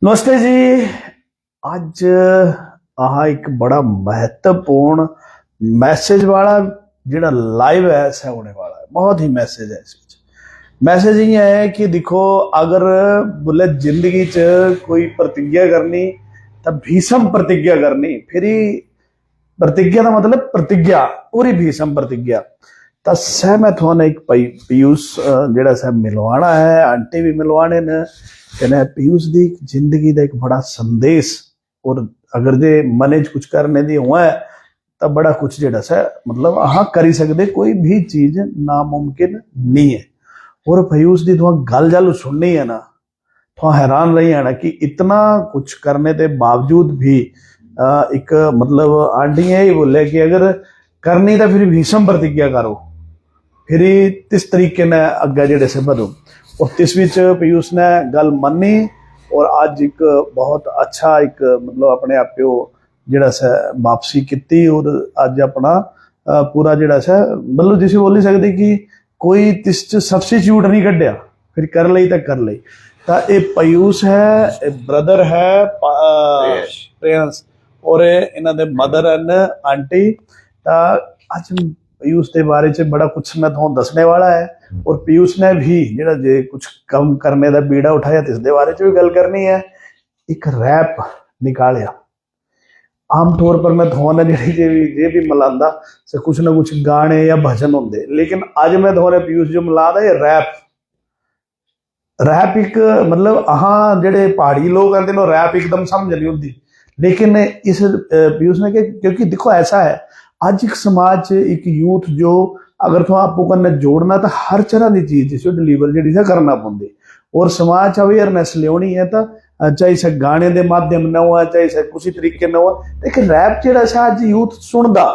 नमस्ते जी। ਅੱਜ ਆਹ ਇੱਕ ਬੜਾ ਮਹੱਤਵਪੂर्ण मैसेज वाला ਜਿਹੜਾ लाइव है ऐसा होने वाला है। बहुत ही मैसेज है इस ਵਿੱਚ। मैसेज ये है कि देखो अगर बोले जिंदगी च कोई प्रतिज्ञा करनी तो भीषम प्रतिज्ञा करनी। फिर ही प्रतिज्ञा का मतलब प्रतिज्ञा पूरी भीषम प्रतिज्ञा ਤਾਂ ਸਹਿ ਮੈਂ ਤੁਹਾਨੂੰ ਇੱਕ ਪੀਯੂਸ਼ ਜਿਹੜਾ ਸਹਿ ਮਿਲਵਾਣਾ ਹੈ। ਆਂਟੀ ਵੀ ਮਿਲਵਾਣੇ ਨੇ। ਕਹਿੰਦੇ ਪੀਯੂਸ਼ ਦੀ ਜ਼ਿੰਦਗੀ ਦਾ ਇੱਕ ਬੜਾ ਸੰਦੇਸ਼ ਔਰ ਅਗਰ ਜੇ ਮਨ 'ਚ ਕੁਝ ਕਰਨੇ ਦੀ ਹੋਆ ਤਾਂ ਬੜਾ ਕੁਝ ਜਿਹੜਾ ਸਹਿ मतलब हाँ करी सकते। कोई भी चीज नामुमकिन नहीं है। और पीयूष की तुम गल जल सुननी है ना तो हैरान रही है ना कि इतना कुछ करने के बावजूद भी एक मतलब आंटी यही बोले कि अगर करनी तो फिर भीषम प्रतिज्ञा करो, फिर तिस तरीके ने अगे जेडे से बढ़ो। और तिस विच पीयूष ने गल मनी और अज एक बहुत अच्छा एक मतलब अपने आप जेड़ा सा वापसी की और अज अपना पूरा जेड़ा सा मतलब जिसे बोल नहीं सकते कि कोई तिस सबस्टिट्यूट नहीं कढ़िया, फिर कर ली तो कर ली। तो ये पीयूष है, ब्रदर है प्रियंस और इन्हों दे मदर हैं आंटी। तो अज पीयूष के बारे च बड़ा कुछ मैं तुहानू दसने वाला है। और पीयूष ने भी जेड़ा जे कुछ कम करने का बीड़ा उठाया तो इसके बारे च भी गल करनी है। एक रैप निकालिया। आम तौर पर मैं थोड़े जे भी मिलांदा से कुछ ना कुछ गाने या भजन होंगे, लेकिन अज मैं थोड़े पीयूष जो मिलादा ये रैप एक मतलब हाँ जेडे पहाड़ी लोग आते हैं रैप एकदम समझ नहीं होती, लेकिन इस पीयूष ने क्योंकि देखो ऐसा है आज एक समाज एक यूथ जो अगर तो आपको करने जोड़ना तो हर तरह की चीज जिसे डिलीवर जी करना पौंदी और समाज अवेयरनेस लियानी है तो चाहे से गाने के माध्यम न हो चाहे से किसी तरीके न हो, लेकिन रैप जो अज यूथ सुनता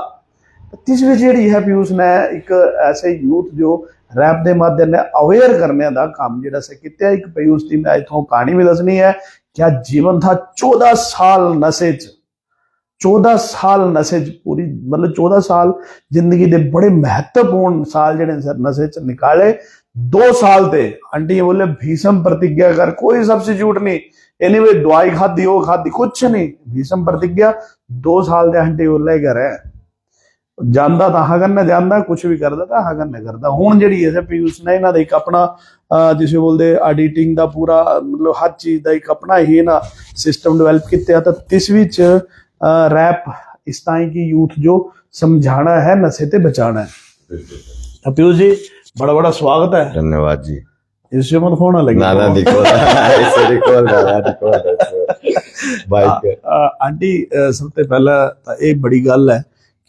तिस भी जी है पीयूष ने एक ऐसे यूथ जो रैप के माध्यम ने अवेयर करने का काम जो किया। एक पीयूष की मैं इतों कहानी भी दसनी है। क्या जीवन था 14 साल नशे 14 साल नशे पूरी मतलब 14 साल जिंदगी के बड़े महत्वपूर्ण साल जेडे नशे च निकाले। 2 साल थे आंटी बोले भीषम प्रतिज्ञा कर, कोई सब्सिट्यूट नहीं एनीवे दवाई खाधी वो खाधी कुछ नहीं, भीषम प्रतिज्ञा 2 साल दे आंटी बोले घर है जाता था हाँ करना जाता कुछ भी करता था हाँ करना करता। हुण जिहड़ी है पीयूष ने इन्हां दा एक अपना जिसे बोलते एडिटिंग का पूरा मतलब हर चीज़ का एक अपना ही ना सिस्टम डिवेलप किया। तो तिस विच रैप इस तरह की यूथ जो समझाना है नशे ते बचाना है। तो पीयूष जी बड़ा बड़ा स्वागत है। धन्यवाद जी। इससे मत होना लगे आंटी सबसे पहला एक बड़ी गल है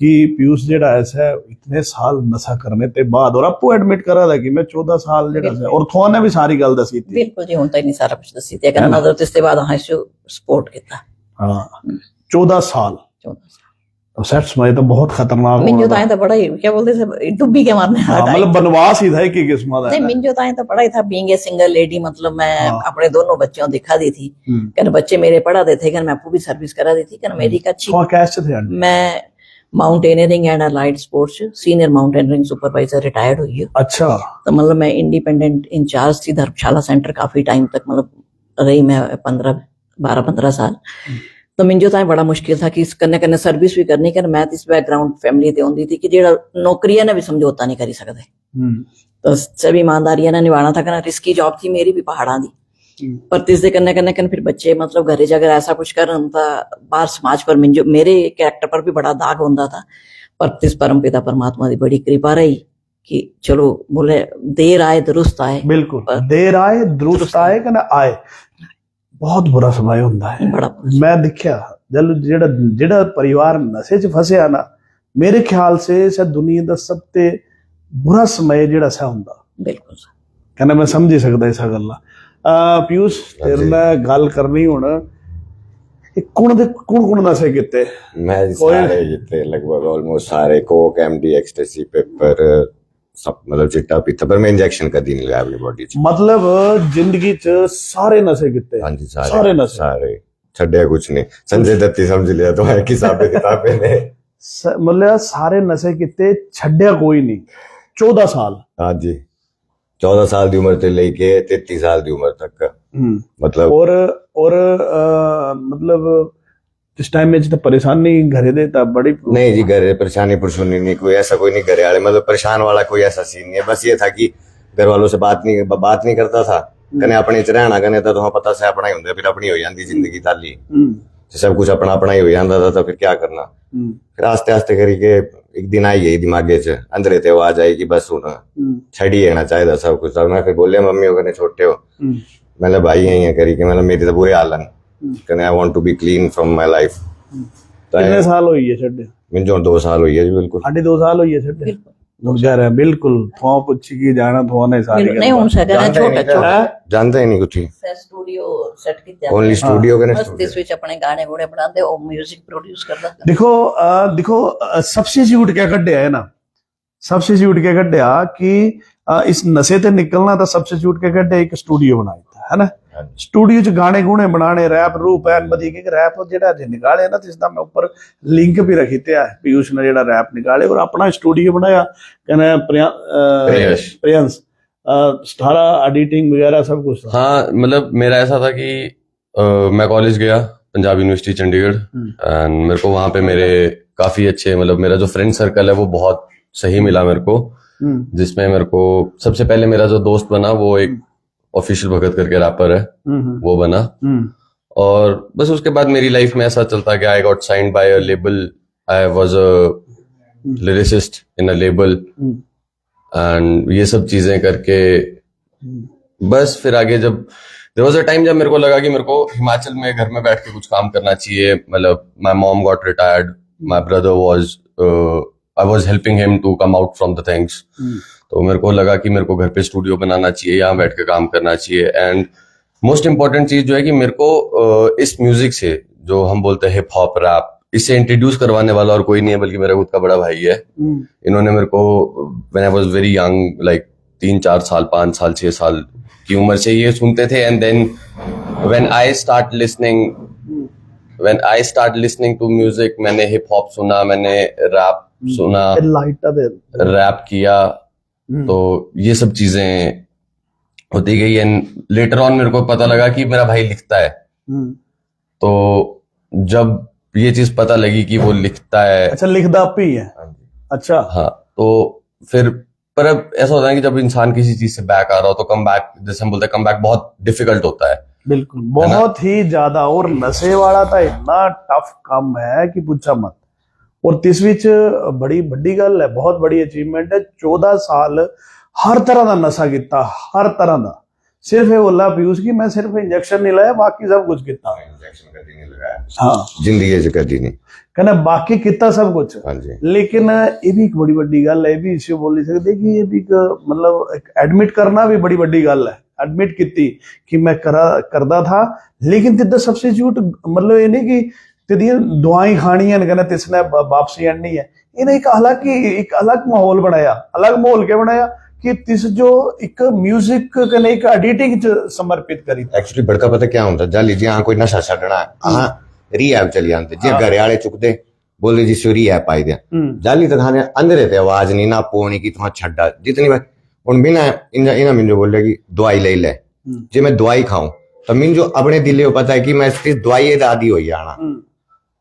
कि पीयूष जेड़ा ऐसा है इतने साल नशा करने ते बाद और आपको एडमिट करा था कि मैं 14 साल जेड़ा है और थोड़ा ने भी सारी गल दसी थी। बिल्कुल जी हुन तो नहीं सारा कुछ दसी थी अगर नजर इसके बाद हां इसको सपोर्ट किया। हां 14 साल तो सेट समय तो बहुत खतरनाक मिंजो ताए तो बड़ा ही क्या बोलते थे डुब्बी के मारने वाला मतलब बनवास ही था कि किस्म का। नहीं मिंजो ताए तो बड़ा ही था बीइंग ए सिंगल लेडी मतलब मैं अपने दोनों बच्चों दिखा दी थी कि बच्चे मेरे पढ़ा दे थे कि मैं आपको भी सर्विस करा दी थी कि मेरी एक अच्छी कैसे थे मैं mountaineering and allied sports senior mountaineering supervisor retired हुई हूँ। अच्छा तो मतलब मैं इंडिपेंडेंट इंचार्ज थी धर्मशाला सेंटर काफी टाइम तक मतलब रही मैं 12-15 साल। तो मिंजो ताए बड़ा मुश्किल था कि इस कन्ने कन्ने सर्विस भी करनी कर मैं इस बैकग्राउंड फैमिली ते होंदी थी कि जेड़ा नौकरी ने भी समझौता नहीं करी सकते। तो सभी ईमानदारी ने निभाना था करना रिस्की जॉब थी मेरी भी पहाड़ा दी पर तिसदे कन्ने कन्ने कन फिर बच्चे मतलब घरे जाकर ऐसा कुछ करन ता बाहर समाज पर मिंजो मेरे कैरेक्टर पर भी बड़ा दाग होंदा था। पर तिस परम पिता परमात्मा की बड़ी कृपा रही कि चलो बोले देर आए दुरुस्त आए। बिल्कुल देर आए दुरुस्त आए कि ना आए बहुत बुरा समय होंदा है। बड़ा मैं देखा जल जेड़ा जेड़ा परिवार नशे च फसिया ना मेरे ख्याल से दुनिया का सबसे बुरा समय जेड़ा सा होंदा। बिल्कुल कहना मैं समझी सकदा इस गल्ला। पीयूष तेरे नाल गल करनी हुण कौन नशे किते? मैं सारे जितने लगभग ऑलमोस्ट सारे कोक एमडी एक्सटेसी पेपर सब मतलब चिट्टा पीता पर मैं इंजेक्शन कदी नहीं लगाया अपनी बॉडी च। मतलब जिंदगी च सारे नशे किते? हां जी सारे नशे सारे छड्या कुछ नहीं। संजय दत्ती समझ लिया तो है किताबें किताबें ने मतलब सारे नशे किते छड्या कोई नहीं। 14 साल। हां जी 14 साल की उम्र से लेके 33 साल की उम्र तक का मतलब और मतलब इस टाइम में तो परेशानी घरे दे था बड़ी नहीं जी, घर परेशानी परेशानी नहीं, कोई ऐसा कोई नहीं घरे वाले मतलब परेशान वाला कोई ऐसा सीन नहीं है। बस ये था कि घर वालों से बात नहीं करता था, कने अपने च रहना कने तो तुम्हें पता से अपना ही होंगे, फिर अपनी हो जाती जिंदगी ताली, सब कुछ अपना अपना ही हो जाता था, तो फिर क्या करना। फिर आस्ते आस्ते करी के एक दिन आई गई दिमागे च अंदरे ते आवाज आई कि बस हूं छड़ी देना चाहिए सब कुछ। मैं फिर बोले मम्मी हो कने छोटे हो, मतलब भाई यही करी के मतलब मेरी तो बुरे हाल है कने I want to be clean from my life. कितने साल हुई है छड्डे? मिंजो 2 साल हुई है जी, बिल्कुल 2.5 साल हुई है छड्डे गुजर है बिल्कुल। थो पुछ की जाना थो ने सारी नहीं हूं सका छोटा जानते ही नहीं कुछ ही, स्टूडियो सेट किया ओनली स्टूडियो कने बस दिस विच अपने गाने गुणे बनाते और म्यूजिक प्रोड्यूस करदा। देखो सब्स्टिट्यूट क्या कड्ढिया है ना, सब्स्टिट्यूट क्या कड्ढिया कि इस नशे ते निकलना तो सब्स्टिट्यूट क्या कड्ढिया एक स्टूडियो बनाया है ना। स्टूडियो च गाने गुणे बनाने रैप रूप है बदी के रैप जेड़ा निकाले ना जिसका मैं ऊपर लिंक भी रखी थे पीयूष ने जेड़ा रैप निकाले और अपना स्टूडियो बनाया कहना प्रियंस सारा एडिटिंग वगैरह सब कुछ। हाँ मतलब मेरा ऐसा था कि मैं कॉलेज गया पंजाब यूनिवर्सिटी चंडीगढ़ एंड मेरे को वहां पे मेरे काफी अच्छे मतलब मेरा जो फ्रेंड सर्कल है वो बहुत सही मिला मेरे को, जिसमें मेरे को सबसे पहले मेरा जो दोस्त बना वो एक ऑफिशियल भगत करके रैपर है वो बना। और बस उसके बाद मेरी लाइफ में ऐसा चलता गया, I got signed by a label, I was a lyricist in a label and ये सब चीजें करके बस फिर आगे जब देयर वाज अ टाइम जब मेरे को लगा कि मेरे को हिमाचल में घर में बैठ के कुछ काम करना चाहिए। मतलब my mom got retired, my brother was I was helping him to come out from the things, तो मेरे को लगा कि मेरे को घर पे स्टूडियो बनाना चाहिए, यहाँ बैठ के काम करना चाहिए। एंड मोस्ट इम्पोर्टेंट चीज जो है कि मेरे को इस म्यूजिक से जो हम बोलते हैं हिप हॉप रैप, इससे इंट्रोड्यूस करवाने वाला और कोई नहीं है बल्कि मेरा खुद का बड़ा भाई है। इन्होंने मेरे को when I was very young like 3-4 साल 5 साल 6 साल की उम्र से ये सुनते थे and then when I start listening to music, मैंने हिप हॉप सुना, मैंने रैप सुना, रैप किया, तो ये सब चीजें होती गई एंड लेटर ऑन मेरे को पता लगा कि मेरा भाई लिखता है। तो जब ये चीज पता लगी कि वो लिखता है, अच्छा लिखदा भी है, अच्छा हाँ, तो फिर पर अब ऐसा होता है कि जब इंसान किसी चीज से बैक आ रहा हो तो कम बैक, जैसे हम बोलते हैं कम बैक बहुत डिफिकल्ट होता है। बिल्कुल बहुत ही ज्यादा, और नशे वाला तो इतना टफ काम है कि पूछा मत। और तिस विच बड़ी बड़ी गल है, बहुत बड़ी अचीवमेंट है, 14 साल हर तरह का नशा किया, हर तरह का। सिर्फ ये बोला पीयूष की मैं सिर्फ इंजेक्शन नहीं लाया, बाकी सब कुछ किया। इंजेक्शन कभी नहीं लगाया, हाँ जिंदगी च कभी नहीं, कहना बाकी किता सब कुछ। हाँ जी। लेकिन ये भी एक बड़ी बड़ी गल है, ये भी इश्यू बोल नहीं सकते कि ये भी मतलब एडमिट करना भी बड़ी बड़ी गल है। एडमिट की कि मैं करदा था, लेकिन तिदा सब्स्टिट्यूट मतलब ये नहीं कि तिदियां दवाई खानी है कहना तिसने वापसी आनी है। इन्हें एक अलग माहौल बनाया। अलग माहौल क्या बनाया कि तिस जो एक म्यूजिक कने एक एडिटिंग समर्पित करी। एक्चुअली बड़का पता क्या होता, जा लीजिए हाँ कोई नशा छड़ना है, हाँ रिहैब चली जाते जे घर वाले चुकते बोले जी सो रिहैब पाई दे जाली तो खाने अंदर ते आवाज नहीं ना पोनी की तुम छड्डा जितनी बार उन बिना इना मिंजो बोले कि दवाई ले ले, जे मैं दवाई खाऊं तो मिंजो अपने दिल को पता है कि मैं सिर्फ दवाई दा आदी हो जाना,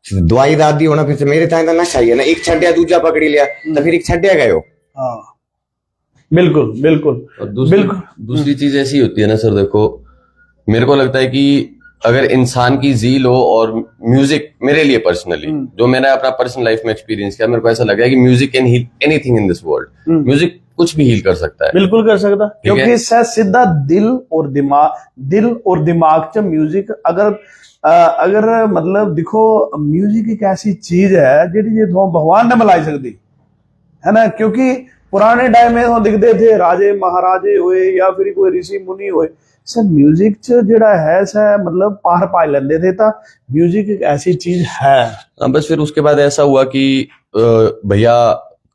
दवाई दा आदी होना, फिर से मेरे ताई दा नशा ही है ना, एक छड्या दूजा पकड़ी लिया तो फिर एक छड्या गयो। हाँ बिल्कुल बिल्कुल। और दूसरी चीज ऐसी होती है ना सर, देखो मेरे को लगता है कि अगर इंसान की ज़ील हो और म्यूजिक, मेरे लिए पर्सनली जो मैंने अपना पर्सनल लाइफ में एक्सपीरियंस किया, मेरे को ऐसा लगा कि music can heal anything in this world. Music कुछ भी हील कर सकता है, बिल्कुल कर सकता, क्योंकि इससे सीधा दिल और दिमाग च म्यूजिक अगर मतलब देखो म्यूजिक एक ऐसी चीज है जी भगवान ने मिलाई सकती है ना। क्योंकि पुराने टाइम में तो दिखते थे राजे महाराजे हुए या फिर कोई ऋषि मुनि हुए, सर म्यूजिक च जेड़ा है सर मतलब पार पा लेंदे थे। तो म्यूजिक एक ऐसी चीज है। बस फिर उसके बाद ऐसा हुआ कि भैया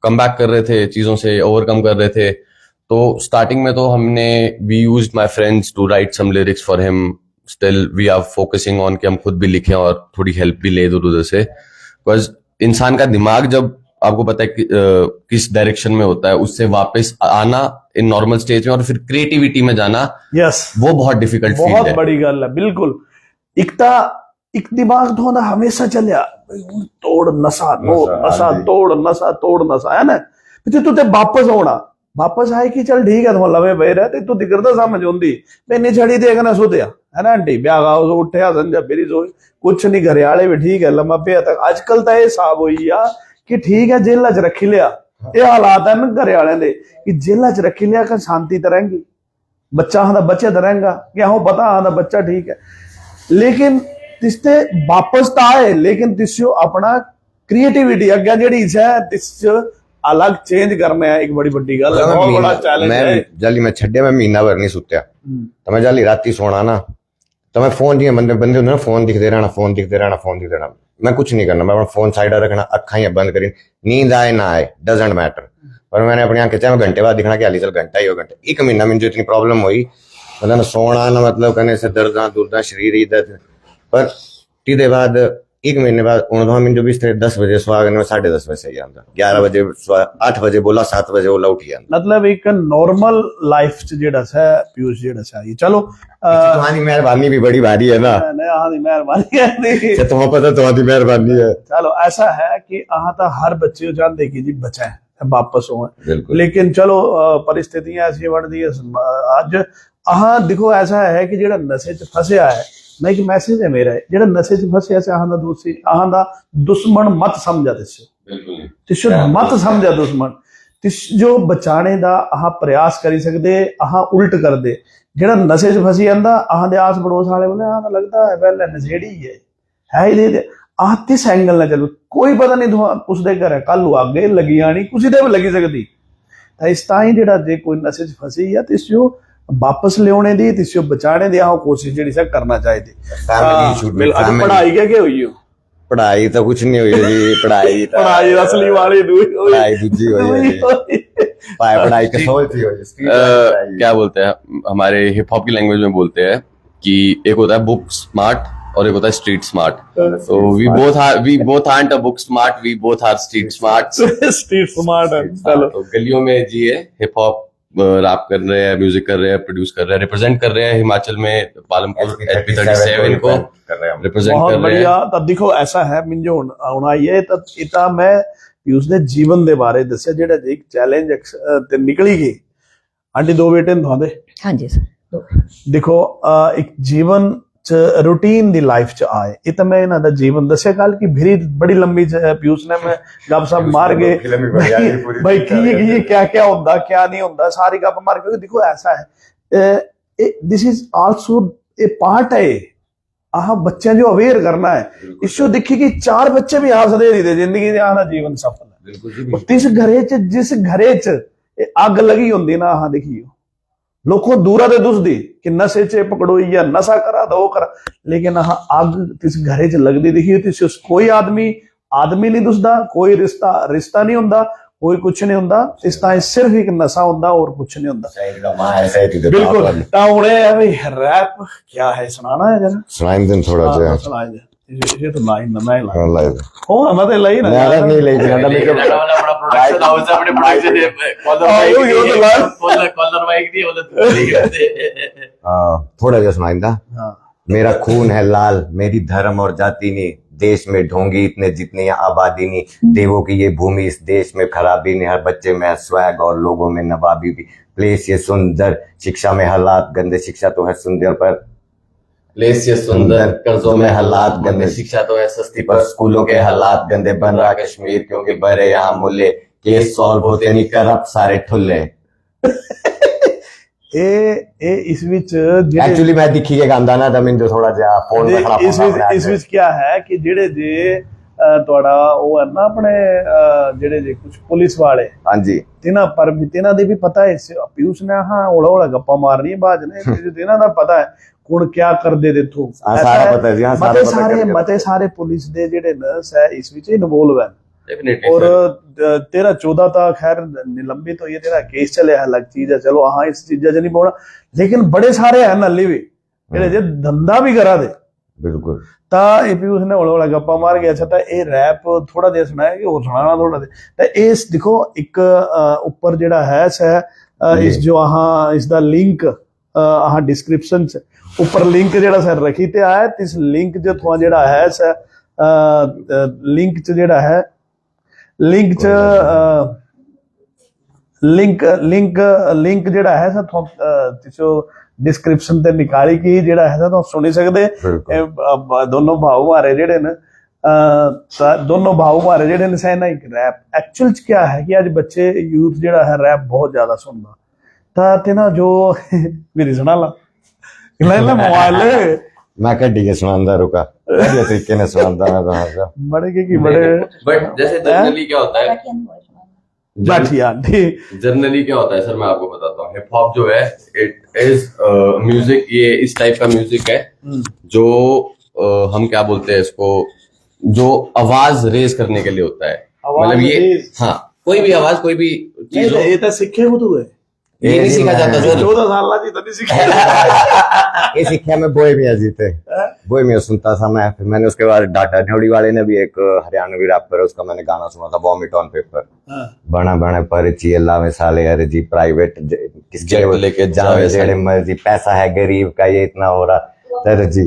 कम बैक कर रहे थे, चीजों से ओवरकम कर रहे थे, तो स्टार्टिंग में तो हमने we used my friends to write some lyrics for him. Still we are focusing on कि हम खुद भी लिखें और थोड़ी हेल्प भी ले इधर उधर से, बिकॉज इंसान का दिमाग जब आपको पता है किस डायरेक्शन में होता है, उससे वापस आना इन नॉर्मल स्टेज में और फिर क्रिएटिविटी में जाना, यस, वो बहुत डिफिकल्ट फील्ड बहुत है। बड़ी गल है, बिल्कुल। एक दिमाग तो होना हमेशा चलिया तोड़ नशा तोड़ नशा तोड़ नशा तोड़ नशा, है ना। फिर तू वापस आना, वापस आए कि चल ठीक है, तुम लवे पे रहे तू दिखता समझ आती मैंने छड़ी देखना सुधिया, है ना आंटी ब्याह उठिया संजा मेरी सोच कुछ नहीं, घरे वाले भी ठीक है लम्बा पे तक। अजकल तो यह हिसाब हुई आ कि ठीक है जेल च रखी लिया, ये हालात है ना घरे वाले दे कि जेल च रखी लिया कर शांति तो रहेंगी, बच्चा आंदा बच्चे तो रहेगा कि हाँ पता आंदा बच्चा ठीक है, लेकिन तिसते वापस तो आए, लेकिन तिस्यो अपना क्रिएटिविटी अगे जेडी है तिस अलग चेंज करने है, एक बड़ी बड़ी गल है, बहुत बड़ा चैलेंज है। जाली मैं छड्डे मैं महीना भर नहीं सुत्या, तो मैं जाली राती सोना ना, तो मैं फोन जियां बंदे होंदे ना, फोन दिखते रहना फोन दिखते रहना फोन दिखते रहना, मैं कुछ नहीं करना, मैं अपना फोन साइड रखना, अखा ही बंद करी, नींद आए ना आए डजेंट मैटर, पर मैंने अपनी आंखें चाहे घंटे बाद दिखना कि हाली चल घंटा ही हो घंटे। एक महीना में जो इतनी प्रॉब्लम हुई, मतलब ना सोना ना, मतलब करने से दर्द दुर्दा शरीर ही दर्द, पर टीदे बाद एक महीने बाद उन जो बिस्तर 10 बजे सुहा करने में 10:30 बजे सही आता, 11 बजे 8 बजे बोला 7 बजे ओला उठी जाता। मतलब एक नॉर्मल लाइफ च जेड़ा है पीयूष जेड़ा चाहिए। चलो तुम्हारी मेहरबानी भी बड़ी भारी है ना, मेहरबानी है, तुम्हें पता तुम्हारी मेहरबानी है। चलो ऐसा है कि अहां तो हर बच्चे चाहते कि जी बचाए वापस हो, बिल्कुल। लेकिन चलो परिस्थितियां ऐसी बनती है अज। अहां देखो ऐसा है कि जेड़ा नशे च फसिया है ना, एक मैसेज है मेरा, जेड़ा नशे च फसिया से अहां दा दूसरी अहां दा दुश्मन मत समझा तिस्यो मत समझा दुश्मन तिस जो बचाने दा अहां प्रयास करी सकदे, अहां उल्ट कर दे। जेड़ा नशे च फसी जांदा अहां दे आस पड़ोस वाले बोले अहां तो लगदा है पहले नशेड़ी है ही दे अहां तिस एंगल ना चलो, कोई पता नहीं उसदे घर कल अगे लगी आनी कुछ दे भी लगी सकदी। इस ताई जेड़ा जे कोई नशे च फसी है तिस्यो वापस लियाने दी, तिस्यो बचाने दी आहो कोशिश जेड़ी सा करना चाहिए। पढ़ाई क्या हुई हो? पढ़ाई तो कुछ नहीं हुई जी, पढ़ाई असली वाली पढ़ाई दूजी हुई है, पढ़ाई के सोचती हुई। क्या बोलते हैं हमारे हिप हॉप की लैंग्वेज में बोलते हैं कि एक होता है बुक स्मार्ट और एक होता है स्ट्रीट स्मार्ट। तो we both aren't a book smart, we both are street smart. Street smart है। चलो तो गलियों में जिए, हिप हॉप रैप कर रहे हैं, म्यूजिक कर रहे हैं, प्रोड्यूस कर रहे हैं, रिप्रेजेंट कर रहे हैं हिमाचल में पालमपुर HP37 को रिप्रेजेंट बहुत कर रहे बढ़िया। हैं। तब देखो ऐसा है मिंजो आना आई है तब इता मैं पीयूष दे जीवन दे बारे दस्या जेड़ा एक चैलेंज ते निकली गई। आंटी दो बेटे न तुहाडे? हाँ जी सर। देखो एक जीवन च रूटीन दी लाइफ च आए, ये तो मैं इन्हां दा जीवन दस्या कल की भिरी बड़ी लंबी पीयूष ने मैं गप सप मार के भाई की क्या क्या होंदा क्या नहीं होंदा सारी गप मार के। देखो ऐसा है this is also a part है, आह बच्चे जो अवेयर करना है इसको देखिए कि 4 बच्चे भी हंसदे नहीं जिंदगी में आना जीवन सफल है। जिस घरे च अग लगी होंदी ना आह देखियो लोगों दूरा दे दुसदी कि नशे च पकड़ोई या नशा करा दो करा, लेकिन आह अग तिस घरे च लगदी देखियो तिस कोई आदमी नहीं दुसदा, कोई रिश्ता नहीं होंदा, कोई कुछ नहीं होंदा, इस ताई सिर्फ एक नशा होंदा और कुछ नहीं होंदा। बिल्कुल। ताउणे भाई रैप क्या है सुनाना है जरा? सुनाइन दिन थोड़ा सा सुनाई दे। ये तो लाइन ना मैं ला लाइव हो मत लाई ना मैं नहीं ले जाना मेरे वाला बड़ा प्रोडक्शन हाउस है, अपने प्रोडक्शन कॉलर माइक दी बोले थोड़ा सा सुनाइन दा। हां मेरा खून है लाल, मेरी धर्म और जाति नहीं, देश में ढोंगी इतने जितनी यहाँ आबादी नहीं, देवों की ये भूमि इस देश में खराबी नहीं, हर बच्चे में स्वैग और लोगों में नवाबी भी, प्लेस ये सुंदर, शिक्षा में हालात गंदे, शिक्षा तो है सुंदर पर प्लेस ये सुंदर, कर्जों में हालात गंदे, शिक्षा तो है सस्ती पर स्कूलों के हालात गंदे, बन रहा कश्मीर क्योंकि बड़े यहाँ मूल्य, केस सॉल्व होते नहीं करप्ट सारे ठुल्ले। ए इस विच एक्चुअली मैं दिखी के गांदा ना तमिन जो थोड़ा जा फोन में खड़ा इस विच क्या है कि जेड़े जे ਤੁਹਾਡਾ ਉਹ ਹੈ ਨਾ ਆਪਣੇ ਜਿਹੜੇ ਜੇ ਕੁਝ ਪੁਲਿਸ ਵਾਲੇ ਹਾਂਜੀ ਤਿਨਾਂ ਪਰ ਵੀ ਤਿਨਾਂ ਦੇ ਵੀ ਪਤਾ ਹੈ ਪੀयूष ने ਹਾਂ ਹੌਲਾ ਗੱਪਾਂ ਮਾਰਨੀ ਬਾਜ ਨੇ ਤਿਨਾਂ ਦਾ ਪਤਾ ਹੈ ਕੌਣ क्या ਕਰਦੇ ਦੇਖੋ ਸਾਰਾ ਪਤਾ ਹੈ ਜੀ ਹਾਂ ਸਾਰਾ ਪਤਾ ਮਤੇ ਸਾਰੇ ਪੁਲਿਸ ਦੇ ਜਿਹੜੇ ਨਰਸ ਹੈ ਇਸ ਵਿੱਚ ਇਨਵੋਲਵ ਹੈ और 13-14 ਤਾਂ खैर निलंबित हुई है, तेरा केस चले अलग चीज है, चलो हाँ इस चीजा च नहीं बोलना, लेकिन बड़े सारे हैं नली भी जेड़े जे धंधा भी करा दे ਬਿਲਕੁਲ। ਤਾਂ ਇਹ ਪਿਊਸ਼ ਨੇ ਹੌਲਾ ਹੌਲਾ ਗੱਪਾਂ ਮਾਰ ਗਿਆ। ਅੱਛਾ ਤਾਂ ਇਹ ਰੈਪ ਥੋੜਾ ਜਿਹਾ ਸੁਣਾਇਆ ਕਿ ਹੋਰ ਸੁਣਾਣਾ ਥੋੜਾ ਜਿਹਾ। ਤਾਂ ਇਸ ਦੇਖੋ ਇੱਕ ਉੱਪਰ ਜਿਹੜਾ ਹੈ ਇਸ ਜੋ ਆਹ ਇਸ ਦਾ ਲਿੰਕ ਆਹ डिस्क्रिप्शन ਚ ਉੱਪਰ ਲਿੰਕ ਜਿਹੜਾ ਸਰ ਰੱਖੀ ਤੇ ਆਇਆ ਤੇ ਇਸ ਲਿੰਕ ਚ ਤੁਹਾਨੂੰ ਜਿਹੜਾ ਹੈ ਲਿੰਕ ਚ ਜਿਹੜਾ ਹੈ ਲਿੰਕ ਚ ਲਿੰਕ ਜਿਹੜਾ ਹੈ ਤੁਸੀਂ डिस्क्रिप्शन ਤੇ ਨਿਕਾਲੀ ਕੀ ਜਿਹੜਾ ਹੈ ਤੁਸੀਂ ਸੁਣੀ ਸਕਦੇ। ਦੋਨੋਂ ਭਾਉ ਮਾਰੇ ਜਿਹੜੇ ਨੇ ਦੋਨੋਂ ਭਾਉ ਮਾਰੇ ਜਿਹੜੇ ਨੇ ਸੈਨਾ ਇੱਕ ਰੈਪ ਐਕਚੁਅਲ ਚ ਕੀ ਹੈ ਕਿ ਅੱਜ ਬੱਚੇ ਯੂਥ ਜਿਹੜਾ ਹੈ ਰੈਪ ਬਹੁਤ ਜ਼ਿਆਦਾ ਸੁਣਦਾ ਤਾਂ ਤੇ ਨਾ ਜੋ ਮੇਰੀ ਸੁਣਾ ਲਾ ਲੈ ਮੋਬਾਈਲ मैं कड्डी के सुनांदा रुका बढ़िया तरीके ने सुनांदा मैं तो हंसा बड़े के बड़े बट जैसे जनरली क्या होता है, बैठिया ठीक जनरली क्या होता है सर, मैं आपको बताता हूँ। हिप हॉप जो है इट इज म्यूजिक, ये इस टाइप का म्यूजिक है जो हम क्या बोलते हैं इसको, जो आवाज रेज करने के लिए होता है। मतलब ये हाँ, कोई भी आवाज कोई भी चीज हो, ये तो सीखे हो तू है ये नहीं सीखा जाता सर। 14 साल ला जी तो नहीं सीखा ये सीखा मैं बोहेमिया जीते बोहेमिया सुनता था मैं। फिर मैंने उसके बाद डाटा ढोड़ी वाले ने भी एक हरियाणवी रैपर है उसका मैंने गाना सुना था वॉमिट ऑन पेपर। बना बना पर ची अल्लाह में साले अरे जी प्राइवेट किसके लेके जावे जेड़े मर्जी पैसा है गरीब का ये इतना हो रहा अरे जी।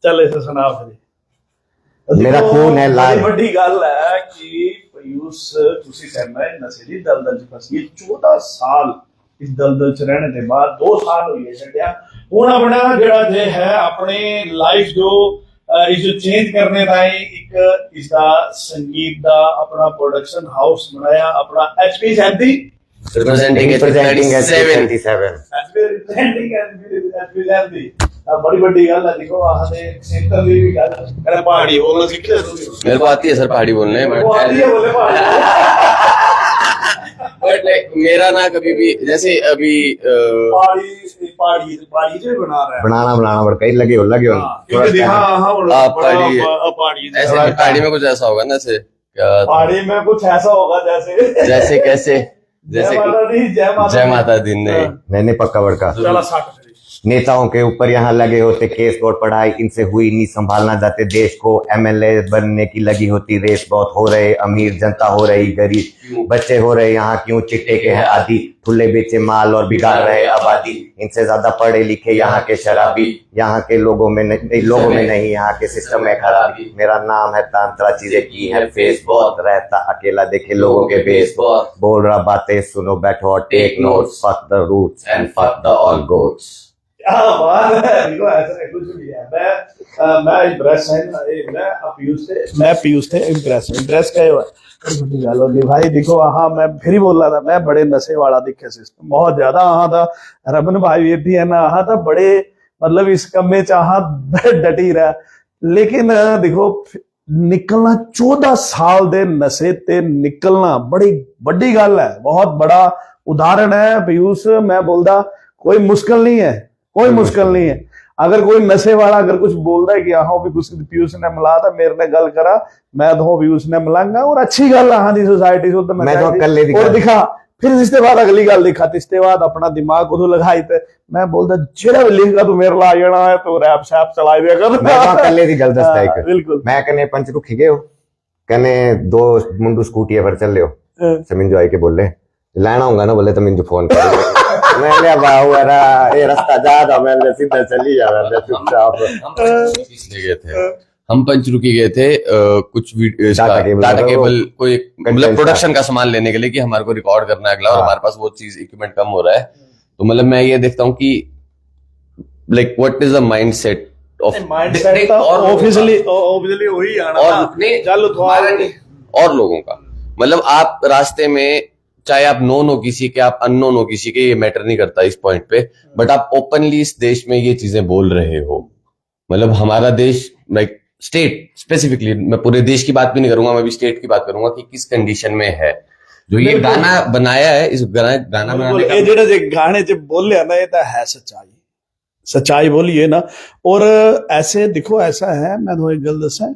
चल इसे सुना फिर मेरा खून है लाल। बड़ी गल है कि पीयूष तुसी कहना है नशे दी दलदल च फसी 14 साल इस दलदल च रहने के बाद 2 साल हुए छड्या हुण अपना जेड़ा जे है अपने लाइफ जो इस चेंज करने ताई एक इसदा संगीत दा अपना प्रोडक्शन हाउस बनाया अपना HP सैंती रिप्रेजेंटिंग 37 बड़ी बड़ी गल है। देखो आखदे सेंटर दी भी गल करे पहाड़ी बोलना सीख ले तू। मेरे को आती है सर पहाड़ी बोलने, वो आती है बोले पहाड़ी बट लाइक मेरा ना कभी भी जैसे अभी पहाड़ी जो बना रहा है बनाना बड़ कई लगे हो क्योंकि देखा पहाड़ी ऐसे पहाड़ी में कुछ ऐसा होगा ना से क्या, पहाड़ी में कुछ ऐसा होगा जैसे जैसे कैसे, जैसे जय माता दी नहीं पक्का बड़का चला 60 नेताओं के ऊपर यहाँ लगे होते केस बोर्ड पढ़ाई इनसे हुई नहीं संभालना जाते देश को MLA बनने की लगी होती रेस बहुत हो रहे अमीर जनता हो रही गरीब बच्चे हो रहे यहाँ क्यों चिट्टे के हैं आदि खुले बेचे माल और बिगाड़ रहे आबादी इनसे ज्यादा पढ़े लिखे यहाँ के शराबी यहाँ के लोगों में नहीं यहाँ के सिस्टम में खराबी मेरा नाम है तांत्रा चीजें की है फेस बहुत रहता अकेला देखे लोगों के बेस बोल रहा बातें सुनो बैठो और take notes fuck the roots and fuck the all goats. क्या बात है। देखो ऐसा कुछ नहीं है मैं इम्प्रेस है मैं पीयूष थे इम्प्रेस क्या हुआ बड़ी गल होगी भाई। देखो हाँ मैं फिर ही बोल रहा था मैं बड़े नशे वाला दिखे सिस्टम बहुत ज्यादा हाँ था रमन भाई वीर थी है ना हाँ था बड़े मतलब इस कम्मे चाह डटी रहा लेकिन देखो निकलना 14 साल दे नशे ते निकलना बड़ी बड़ी गल है बहुत बड़ा उदाहरण है पीयूष। मैं बोलता कोई मुश्किल नहीं है कोई मुश्किल नहीं है। अगर कोई नशे वाला अगर कुछ बोलता है कि हाँ भी कुछ पीयूष ने मिला था मेरे ने गल करा मैं तो पीयूष ने मिलांगा और अच्छी गल हाँ दी सोसाइटी से तो मैं तो और दिखा फिर इसके बाद अगली गल दिखा इसके बाद अपना दिमाग उदू लगाई थे मैं बोलता जेड़ा भी लिखा तू मेरे ला जाना है तो रैप शैप चला दिया कर मैं तो कल्ले दी गल दसदा एक बिल्कुल मैं कने पंच रुखी गए हो कने 2 मुंडू स्कूटी पर चल लियो से मिंजो आई के बोले लाना होगा ना बोले तो मिंजो फोन कर मैंने बाहु अरा ये रास्ता जा था मैंने सीधा चली जा मैं चुपचाप ले गए थे हम पंचरुखी गए थे कुछ डाटा केबल कोई मतलब प्रोडक्शन का सामान लेने के लिए कि हमारे को रिकॉर्ड करना है अगला और हमारे पास वो चीज इक्विपमेंट कम हो रहा है तो मतलब मैं ये देखता हूँ कि like what is the mindset of obviously वही आना और लोगों का मतलब आप रास्ते में चाहे आप नोन हो किसी के आप अननोन हो किसी के ये मैटर नहीं करता इस पॉइंट पे बट आप ओपनली इस देश में ये चीजें बोल रहे हो मतलब हमारा देश लाइक स्टेट स्पेसिफिकली मैं पूरे देश की बात भी नहीं करूंगा मैं भी स्टेट की बात करूंगा कि किस कंडीशन में है जो ये गाना बनाया है इस गाना बनाने का जेड़ा जे गाने च बोलिया ना ये तो है सच्चाई बोलिए ना। और ऐसे देखो ऐसा है मैं तो एक गल दसा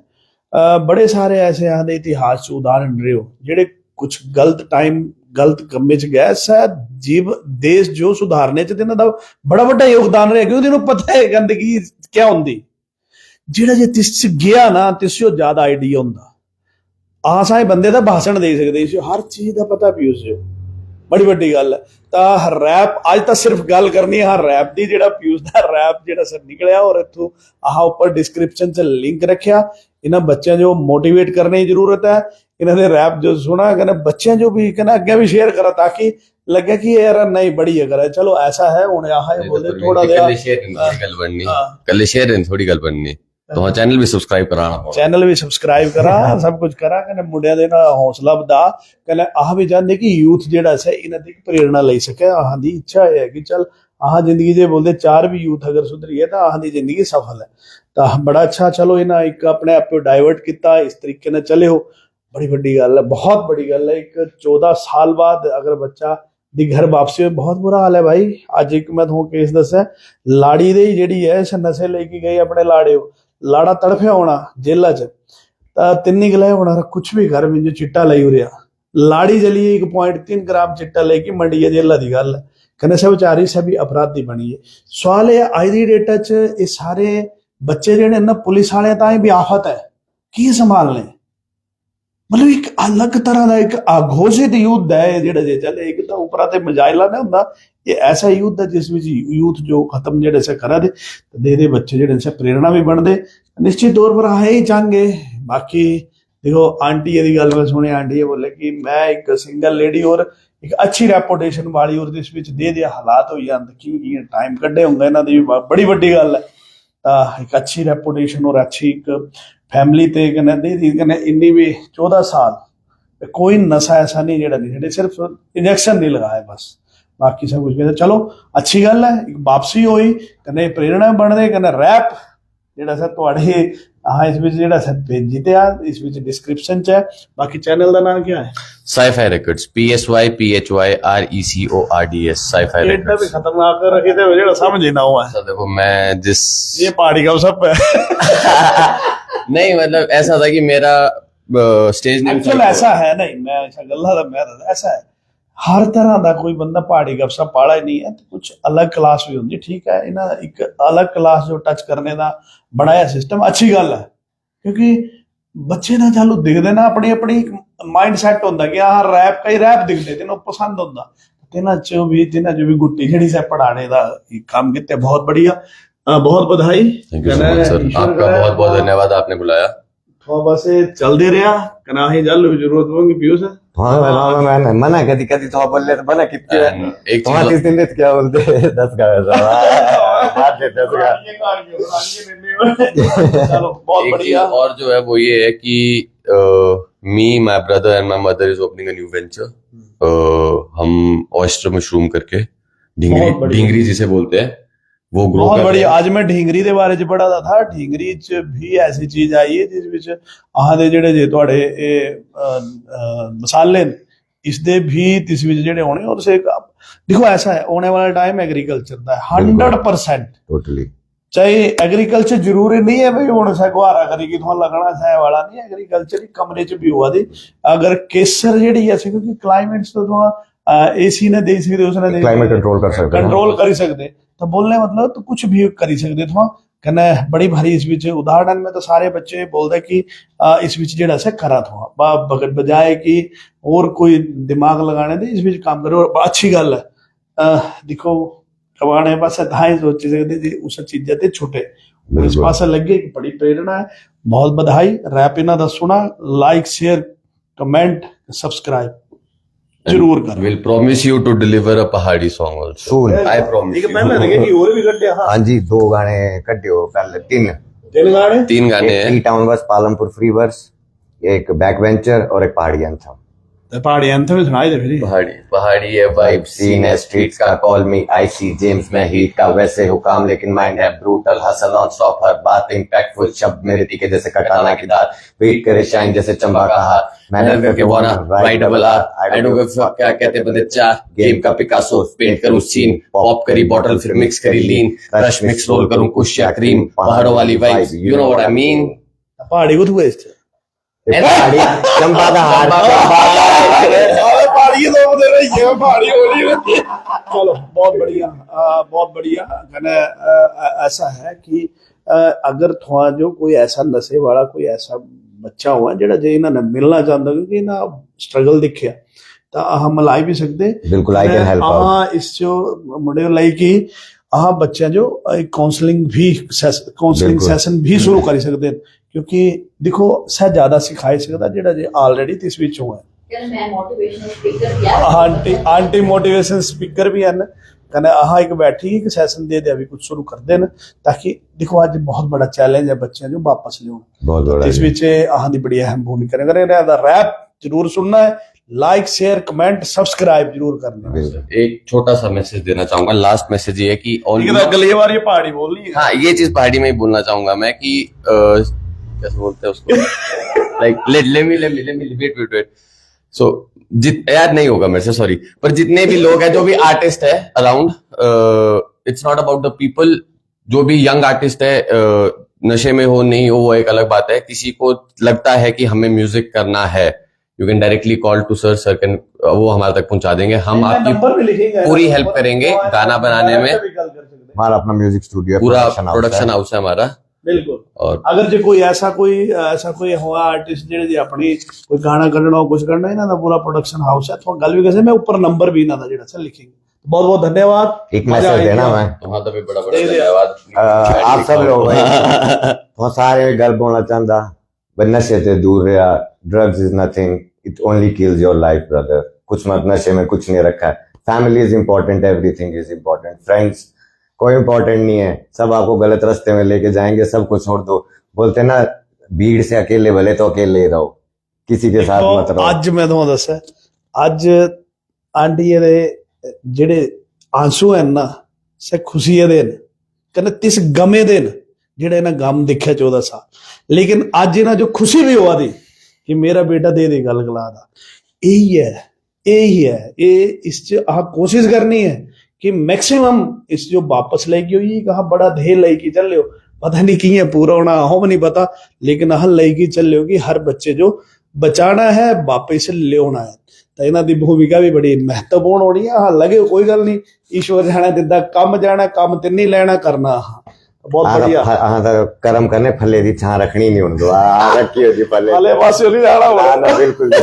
बड़े सारे ऐसे आदे इतिहास च उदाहरण रहे हो जेड़े कुछ गलत टाइम गलत कम्मे च गए शायद जीव देश जो सुधारने च तिन्हां दा बड़ा बड़ा योगदान रहा क्योंकि उन्हें पता है गंदगी क्या होंदी ਜਿਹੜਾ ਜੇ ਤਿਸ 'ਚ ਗਿਆ ਨਾ ਤਿਸਿਓ ਜ਼ਿਆਦਾ ਆਈਡੀਆ ਹੁੰਦਾ। ਆਸਾਂ ਬੰਦੇ ਦਾ ਭਾਸ਼ਣ ਦੇ ਸਕਦੇ ਸੀ, ਹਰ ਚੀਜ਼ ਦਾ ਪਤਾ ਵੀ ਉਸ ਬੜੀ ਵੱਡੀ ਗੱਲ ਹੈ। ਤਾਂ ਰੈਪ ਅੱਜ ਤਾਂ ਸਿਰਫ ਗੱਲ ਕਰਨੀ ਹੈ ਰੈਪ ਦੀ, ਜਿਹੜਾ ਪਿਊਸ਼ ਦਾ ਰੈਪ ਜਿਹੜਾ ਸਰ ਨਿਕਲਿਆ, ਔਰ ਇੱਥੋਂ ਆਹ ਉੱਪਰ ਡਿਸਕ੍ਰਿਪਸ਼ਨ 'ਚ ਲਿੰਕ ਰੱਖਿਆ। ਇਹਨਾਂ ਬੱਚਿਆਂ ਜੋ ਮੋਟੀਵੇਟ करने की जरूरत है, इन्हों ने रैप जो सुना कहना बच्चे जो भी कहना अगे भी शेयर करा ताकि लगे कि यार नहीं बड़ी अगर है। चलो ऐसा है उन्हें आहा बोले थोड़ा कल शेयर थोड़ी गल बननी तो चैनल भी सब्सक्राइब कराना, चैनल भी सब्सक्राइब करा सब कुछ करा कहने मुंडिया दे ना हौसला बधा कहने आह भी चाहते कि यूथ जेड़ा है इन्हां दी प्रेरणा ले सके। आह दी इच्छा है कि चल आह जिंदगी जे बोलते 4 भी यूथ अगर सुधरी है तो आह दी जिंदगी सफल है। तो बड़ा अच्छा चलो इन्हें एक अपने आप को डाइवर्ट किया इस तरीके ने चले हो, बड़ी बड़ी गल है, बहुत बड़ी गल है। एक 14 साल बाद अगर बच्चा दी घर वापसी हो, बहुत बुरा हाल है भाई। अज एक मैं तुहानू केस दस्या लाड़ी दे जिहड़ी है इस नशे लेके गई अपने लाड़े, लाड़ा तड़फिया होना जेला च, तिन्नी गलाए होना कुछ भी घर में जो चिट्टा लाई उरिया, लाड़ी चली 1.3 ग्राम चिट्टा लेके मंडी है जेला की गल है। कहने से बेचारी सभी अपराधी बनी है। सवाल है अज की डेटा च ये सारे बच्चे जिहड़े ना पुलिस वाले ताईं भी आफत है की संभालने, मतलब एक अलग तरह का एक आघोषित युद्ध है जिहड़ा जे चले। एक तो उपरा ते मजाइला नहीं हुंदा, ये ऐसा युद्ध है जिस विच यूथ जो खत्म जिहड़े से करा दे बच्चे जिहड़े से प्रेरणा भी बनते निश्चित तौर पर आए ही चाहेंगे। बाकी देखो आंटी की गल मैं सुनी, आंटी बोले कि मैं एक सिंगल लेडी और एक अच्छी रेपुटेशन वाली और इस विच दे हालात हो जाते कि टाइम कड्ढे होंगे इन्हां दी बड़ी वड्डी गल है। एक अच्छी रेपुटेशन और अच्छी एक फैमिली ते कहने इन्नी भी 14 साल कोई नशा ऐसा नहीं जेड़ा नहीं, सिर्फ इंजेक्शन नहीं लगाया बस, बाकी सब कुछ कहते चलो अच्छी गल है। एक वापसी हुई कने प्रेरणा बनते कने रैप जेड़ा सर तुहाडे हाँ इस विच जेड़ा सर भेजी ते इस विच डिस्क्रिप्शन च है। बाकी चैनल का नाम क्या है? Sci-Fi Records, PSYPHYRECORDS Sci-Fi भी Records। खतरनाक रखे थे जेड़ा समझ ही ना हुआ है। सर देखो मैं जिस ये पहाड़ी का सब है नहीं मतलब ऐसा था कि मेरा स्टेज नेम एक्चुअल ऐसा है नहीं, मैं ऐसा गल्ला था मैं ऐसा है हर तरह का कोई बंदा पहाड़ी गपशप पाला ही नहीं है, तो कुछ अलग क्लास भी होंगी ठीक है। इन्हें एक अलग क्लास जो टच करने का बनाया सिस्टम अच्छी गल है, क्योंकि बच्चे ना चालू दिखते ना अपनी अपनी माइंड सैट होंगे कि हाँ रैप कई रैप दिखते तेन पसंद होंगे, तिन्हां चो भी गुट्टी जिहड़ी से पढ़ाने का काम किया बहुत बढ़िया। बहुत बधाई। Thank you so much sir, आपका बहुत बहुत धन्यवाद आपने बुलाया। तो बस चलते रहा कना ही जल भी जरूरत होगी पीयूष। हाँ मैं मना कदी कदी तो बोल रहे मना कितनी एक वहाँ 30 दिन लेते क्या बोलते 10 का बात है 10 का। चलो बहुत एक चीज बढ़िया। और जो है वो ये है कि me my brother and my mother is opening a new venture. हम ऑयस्टर मशरूम करके ढींगरी जिसे बोलते हैं वो ग्रो बहुत कर रहे बढ़िया। हैं। आज मैं ढींगरी दे बारे च पढ़ा था, ढींगरी च भी ऐसी चीज आई है जिस विच आह दे जेड़े जे तुहाडे मसाले ने इसदे भी इस विच जेड़े होने और से देखो ऐसा है होने वाला टाइम एग्रीकल्चर का है 100%। टोटली चाहे एग्रीकल्चर जरूरी नहीं है भाई हुण सगवारा करी कि तुहां लगना है वाला नहीं, एग्रीकल्चर कमरे च भी हुआ दी अगर केसर जेड़ी है क्योंकि क्लाइमेट तो तुहां एसी ने दे सकदे उसने क्लाइमेट कंट्रोल कर सकते हैं, कंट्रोल कर सकते तो बोलने मतलब तो कुछ भी कर सकते तुहां कने बड़ी भारी इस विच उदाहरण में तो सारे बच्चे बोलते कि इस विच जेड़ा से करा तुहां बजाय कि और कोई दिमाग लगाने दे इस विच काम करो अच्छी गल है। देखो कमाने पास धाई सोची सकते जी उस चीजें ते छुटे इस पास लगे एक बड़ी प्रेरणा है। बहुत बधाई। रैप इन्हां दा सुना, लाइक शेयर कमेंट सब्सक्राइब जरूर करो। We'll promise you to deliver a पहाड़ी song also. Soon. I promise एक you. पहले लगे कि और भी गड्ढे हां हाँ जी 2 गाने कड्डियो पहले 3 दिल गाने 3 गाने एक हैं। Free town verse Palampur free verse, एक बैक वेंचर और एक पहाड़ी एंथम। पहाड़ी एंथम सुनाई दे फिर पहाड़ी है वाइब सीन है स्ट्रीट्स का कॉल मी आईसी जेम्स में हीट का वैसे हुकाम लेकिन माइंड है ब्रूटल हसल नॉन स्टॉप हर बात इम्पैक्टफुल शब्द मेरे तीखे जैसे कटाना की दार बीट करे शाइन जैसे चंबा का हार मैंने करके बोना वाई डबल आर आई डोंट गिव अ क्या कहते बंदे चार गेम का पिकासो पेंट करूं सीन पॉप करी बॉटल फिर मिक्स करी लीन क्रश मिक्स रोल करूं कुछ या क्रीम पहाड़ों वाली vibes you know what I mean. पहाड़ी को वेस्ट पहाड़ी चंबा का हार पहाड़ी तो उधर ही है पहाड़ी होली। चलो बहुत बढ़िया बहुत बढ़िया। ऐसा है कि ਅਗਰ ਤੁਹਾਡੇ ਕੋਈ ਐਸਾ ਨਸ਼ੇ ਵਾਲਾ ਕੋਈ ਐਸਾ ਬੱਚਾ ਹੋਆ ਜਿਹੜਾ ਜੇ ਇਹਨਾਂ ਨਾਲ ਮਿਲਣਾ ਚਾਹੁੰਦਾ ਕਿਉਂਕਿ ਇਹਨਾਂ ਸਟਰਗਲ ਦੇਖਿਆ ਤਾਂ ਆਹ ਮਿਲਾਈ ਵੀ ਸਕਦੇ बिल्कुल आई कैन हेल्प आउट ਆਹ ਇਸ ਜੋ ਮੁੰਡੇ ਲਈ ਕਿ ਆਹ ਬੱਚਿਆਂ ਜੋ ਕਾਉਂਸਲਿੰਗ ਬਿਲਕੁਲ। ਸੈਸ਼ਨ ਵੀ ਸ਼ੁਰੂ ਕਰ ਸਕਦੇ ਨੇ ਕਿਉਂਕਿ ਦੇਖੋ ਸਹਿ ਜ਼ਿਆਦਾ ਸਿਖਾਈ ਸਕਦਾ ਜਿਹੜਾ ਜੇ ਆਲਰੇਡੀ ਇਸ ਵਿੱਚ ਹੋਇਆ मैं मोटिवेशनल स्पीकर भी ਆਂਟੀ ਮੋਟੀਵੇਸ਼ਨ ਸਪੀਕਰ ਵੀ ਹਨ ਕਹਿੰਦੇ ਆਹ ਇੱਕ ਬੈਠੀ ਇੱਕ ਸੈਸ਼ਨ ਦੇ ਦੇ ਵੀ ਕੁਝ ਸ਼ੁਰੂ ਕਰਦੇ ਨੇ ਤਾਂ ਕਿ ਦੇਖੋ ਅੱਜ ਬਹੁਤ ਬੜਾ ਚੈਲੰਜ ਹੈ ਬੱਚਿਆਂ ਨੂੰ ਵਾਪਸ ਲਿਆਉਣ बहुत बड़ा ਇਸ ਵਿੱਚ ਆਹ ਦੀ ਬੜੀ ਅਹਿਮ ਭੂਮਿਕਾ ਹੈ। ਅਗਰ ਇਹਨਾਂ ਦਾ ਰੈਪ ਜ਼ਰੂਰ ਸੁਣਨਾ ਹੈ लाइक शेयर कमेंट सब्सक्राइब जरूर करना। बिल्कुल। एक छोटा सा मैसेज देना चाहूंगा, लास्ट मैसेज ये है कि अगली बार ये पहाड़ी बोलनी है। हाँ, ये चीज पहाड़ी में ही बोलना चाहूंगा मैं कि कैसे बोलते हैं उसको, like let me wait so याद नहीं होगा मेरे से, सॉरी, पर जितने भी लोग हैं जो भी आर्टिस्ट है around, it's not about the people, जो भी यंग आर्टिस्ट है नशे में हो नहीं हो वो एक अलग बात है। किसी को लगता है कि हमें म्यूजिक करना है, you can directly call to sir, sir can वो हमारे तक पहुंचा देंगे, हम आपकी पूरी हेल्प करेंगे गाना बनाने में। हमारा अपना म्यूजिक स्टूडियो पूरा प्रोडक्शन हाउस है हमारा। बिल्कुल। और अगर जो कोई ऐसा कोई हुआ आर्टिस्ट जेडे जी अपनी कोई गाना कढ़ना हो कुछ करना इन्हां दा पूरा प्रोडक्शन हाउस है। तो गल भी कैसे मैं ऊपर नंबर भी इन्हां दा जेड़ा सा लिखेंगे। बहुत बहुत धन्यवाद। एक मैसेज देना मैं तुम्हारा भी बड़ा बड़ा धन्यवाद आप सब लोग बहुत सारे गल बोलना चाहता नशे से दूर रहा, drugs is nothing, it only kills your life brother. कुछ मत, नशे में कुछ नहीं रखा है। Family is important, everything is important, friends कोई इम्पोर्टेंट नहीं है, सब आपको गलत रास्ते में लेके जाएंगे, सबको छोड़ दो। बोलते ना भीड़ से अकेले भले तो अकेले रहो, किसी के साथ मत रहो। ਅੱਜ ਮੈਂ ਤੁਹਾਨੂੰ ਦੱਸਿਆ ਅੱਜ ਆਂਟੀ ਦੇ ਜਿਹੜੇ ਆਂਸੂ ਹਨ ਨਾ ਸੇ ਖੁਸ਼ੀ ਦੇ ਨੇ ਕਹਿੰਦੇ ਤਿਸ ਗਮੇ ਦੇ ਨੇ ਜਿਹੜੇ ਇਹਨਾਂ ਗਮ ਦੇਖਿਆ 14 ਸਾਲ, ਲੇਕਿਨ ਅੱਜ ਇਹਨਾਂ ਜੋ ਖੁਸ਼ੀ ਵੀ ਹੋਆ ਦੀ ਕਿ ਮੇਰਾ ਬੇਟਾ ਦੇ ਦੇ ਗਲ ਗਲਾ ਦਾ ਇਹੀ ਹੈ ਇਹ ਇਸ ਚ ਆਹ ਕੋਸ਼ਿਸ਼ ਕਰਨੀ ਹੈ कि मैक्सिमम इस जो वापस लेगी हुई कहा बड़ा ढेर लेगी चल लियो, पता नहीं की है पूरा होना हो नहीं पता, लेकिन हल लेगी चल लियो कि हर बच्चे जो बचाना है वापस ले आना है। तो इन्हों की भूमिका भी बड़ी महत्वपूर्ण होनी है। हाँ लगे कोई गल नहीं, ईश्वर जाना दिता काम जाना, काम ते नहीं लेना करना। बहुत बढ़िया। हाँ तो कर्म करने फले दी छां रखनी नहीं हुंदी, आ रखी होती फले फले पासे नहीं जाना बिल्कुल।